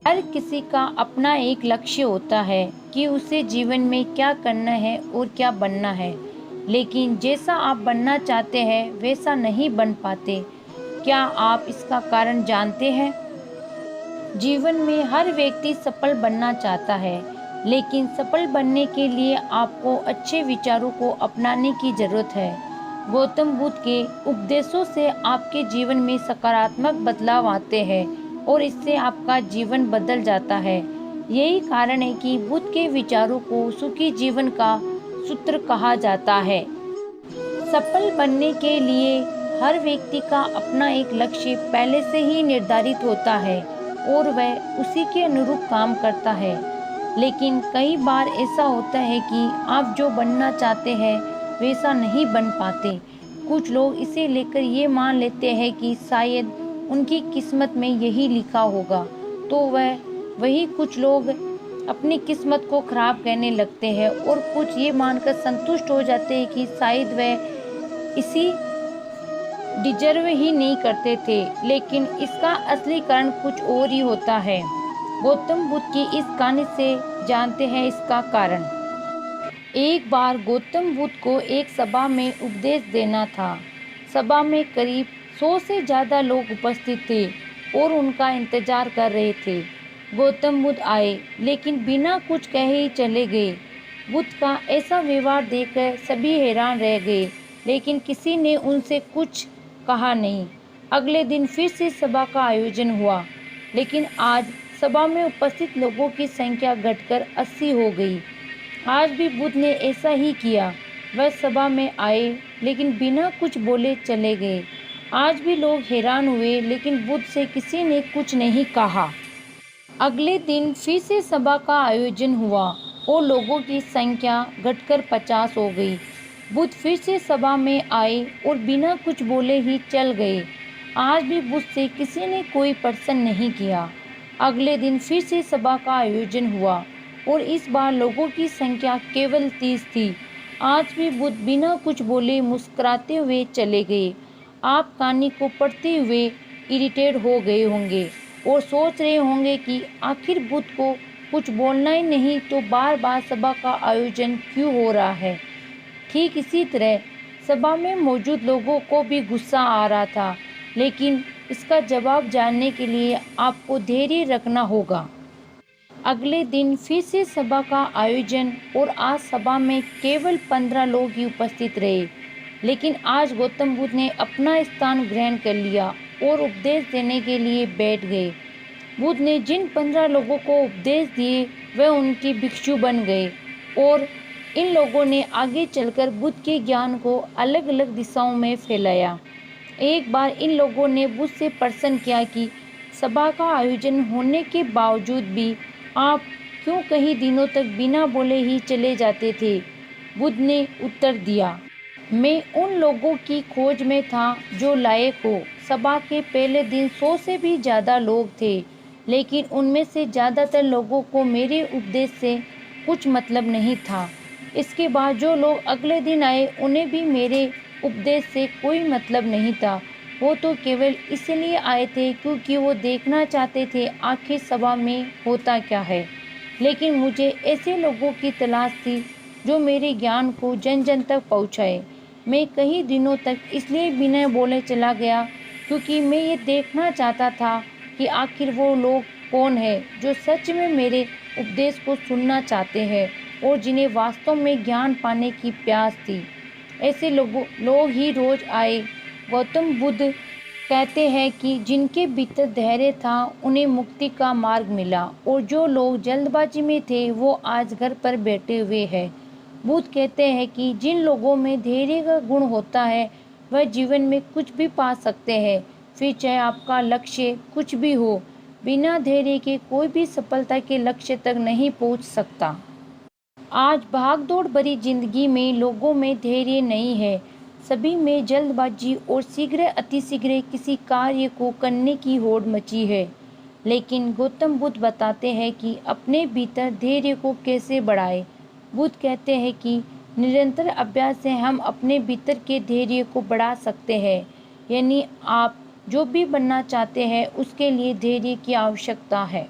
हर किसी का अपना एक लक्ष्य होता है कि उसे जीवन में क्या करना है और क्या बनना है, लेकिन जैसा आप बनना चाहते हैं वैसा नहीं बन पाते। क्या आप इसका कारण जानते हैं? जीवन में हर व्यक्ति सफल बनना चाहता है, लेकिन सफल बनने के लिए आपको अच्छे विचारों को अपनाने की जरूरत है। गौतम बुद्ध के उपदेशों से आपके जीवन में सकारात्मक बदलाव आते हैं और इससे आपका जीवन बदल जाता है। यही कारण है कि बुद्ध के विचारों को सुखी जीवन का सूत्र कहा जाता है। सफल बनने के लिए हर व्यक्ति का अपना एक लक्ष्य पहले से ही निर्धारित होता है और वह उसी के अनुरूप काम करता है। लेकिन कई बार ऐसा होता है कि आप जो बनना चाहते हैं वैसा नहीं बन पाते। कुछ लोग इसे लेकर ये मान लेते हैं कि शायद उनकी किस्मत में यही लिखा होगा, तो वही कुछ लोग अपनी किस्मत को खराब कहने लगते हैं और कुछ ये मानकर संतुष्ट हो जाते हैं कि शायद वह इसी डिजर्व ही नहीं करते थे, लेकिन इसका असली कारण कुछ और ही होता है। गौतम बुद्ध की इस कहानी से जानते हैं इसका कारण। एक बार गौतम बुद्ध को एक सभा में उपदेश देना था। सभा में करीब 100 से ज़्यादा लोग उपस्थित थे और उनका इंतजार कर रहे थे। गौतम बुद्ध आए, लेकिन बिना कुछ कहे ही चले गए। बुद्ध का ऐसा व्यवहार देखकर सभी हैरान रह गए, लेकिन किसी ने उनसे कुछ कहा नहीं। अगले दिन फिर से सभा का आयोजन हुआ, लेकिन आज सभा में उपस्थित लोगों की संख्या घटकर 80 हो गई। आज भी बुद्ध ने ऐसा ही किया। वह सभा में आए, लेकिन बिना कुछ बोले चले गए। आज भी लोग हैरान हुए, लेकिन बुद्ध से किसी ने कुछ नहीं कहा। अगले दिन फिर से सभा का आयोजन हुआ और लोगों की संख्या घटकर 50 हो गई। बुद्ध फिर से सभा में आए और बिना कुछ बोले ही चल गए। आज भी बुद्ध से किसी ने कोई प्रश्न नहीं किया। अगले दिन फिर से सभा का आयोजन हुआ और इस बार लोगों की संख्या केवल 30 थी। आज भी बुद्ध बिना कुछ बोले मुस्कुराते हुए चले गए। आप कहानी को पढ़ते हुए इरिटेट हो गए होंगे और सोच रहे होंगे कि आखिर बुद्ध को कुछ बोलना ही नहीं तो बार बार सभा का आयोजन क्यों हो रहा है। ठीक इसी तरह सभा में मौजूद लोगों को भी गुस्सा आ रहा था, लेकिन इसका जवाब जानने के लिए आपको धैर्य रखना होगा। अगले दिन फिर से सभा का आयोजन और आज सभा में केवल 15 लोग ही उपस्थित रहे, लेकिन आज गौतम बुद्ध ने अपना स्थान ग्रहण कर लिया और उपदेश देने के लिए बैठ गए। बुद्ध ने जिन 15 लोगों को उपदेश दिए वे उनके भिक्षु बन गए और इन लोगों ने आगे चलकर बुद्ध के ज्ञान को अलग अलग दिशाओं में फैलाया। एक बार इन लोगों ने बुद्ध से प्रश्न किया कि सभा का आयोजन होने के बावजूद भी आप क्यों कई दिनों तक बिना बोले ही चले जाते थे। बुद्ध ने उत्तर दिया, मैं उन लोगों की खोज में था जो लायक हो। सभा के पहले दिन 100 से भी ज़्यादा लोग थे, लेकिन उनमें से ज़्यादातर लोगों को मेरे उपदेश से कुछ मतलब नहीं था। इसके बाद जो लोग अगले दिन आए उन्हें भी मेरे उपदेश से कोई मतलब नहीं था। वो तो केवल इसलिए आए थे क्योंकि वो देखना चाहते थे आखिर सभा में होता क्या है। लेकिन मुझे ऐसे लोगों की तलाश थी जो मेरे ज्ञान को जन जन तक पहुँचाए। मैं कई दिनों तक इसलिए बिना बोले चला गया क्योंकि मैं ये देखना चाहता था कि आखिर वो लोग कौन है जो सच में मेरे उपदेश को सुनना चाहते हैं और जिन्हें वास्तव में ज्ञान पाने की प्यास थी। ऐसे लोग ही रोज आए। गौतम बुद्ध कहते हैं कि जिनके भीतर धैर्य था उन्हें मुक्ति का मार्ग मिला और जो लोग जल्दबाजी में थे वो आज घर पर बैठे हुए हैं। बुद्ध कहते हैं कि जिन लोगों में धैर्य का गुण होता है वह जीवन में कुछ भी पा सकते हैं, फिर चाहे आपका लक्ष्य कुछ भी हो। बिना धैर्य के कोई भी सफलता के लक्ष्य तक नहीं पहुंच सकता। आज भागदौड़ भरी जिंदगी में लोगों में धैर्य नहीं है। सभी में जल्दबाजी और शीघ्र अतिशीघ्र किसी कार्य को करने की होड़ मची है। लेकिन गौतम बुद्ध बताते हैं कि अपने भीतर धैर्य को कैसे बढ़ाए। बुद्ध कहते हैं कि निरंतर अभ्यास से हम अपने भीतर के धैर्य को बढ़ा सकते हैं। यानी आप जो भी बनना चाहते हैं उसके लिए धैर्य की आवश्यकता है।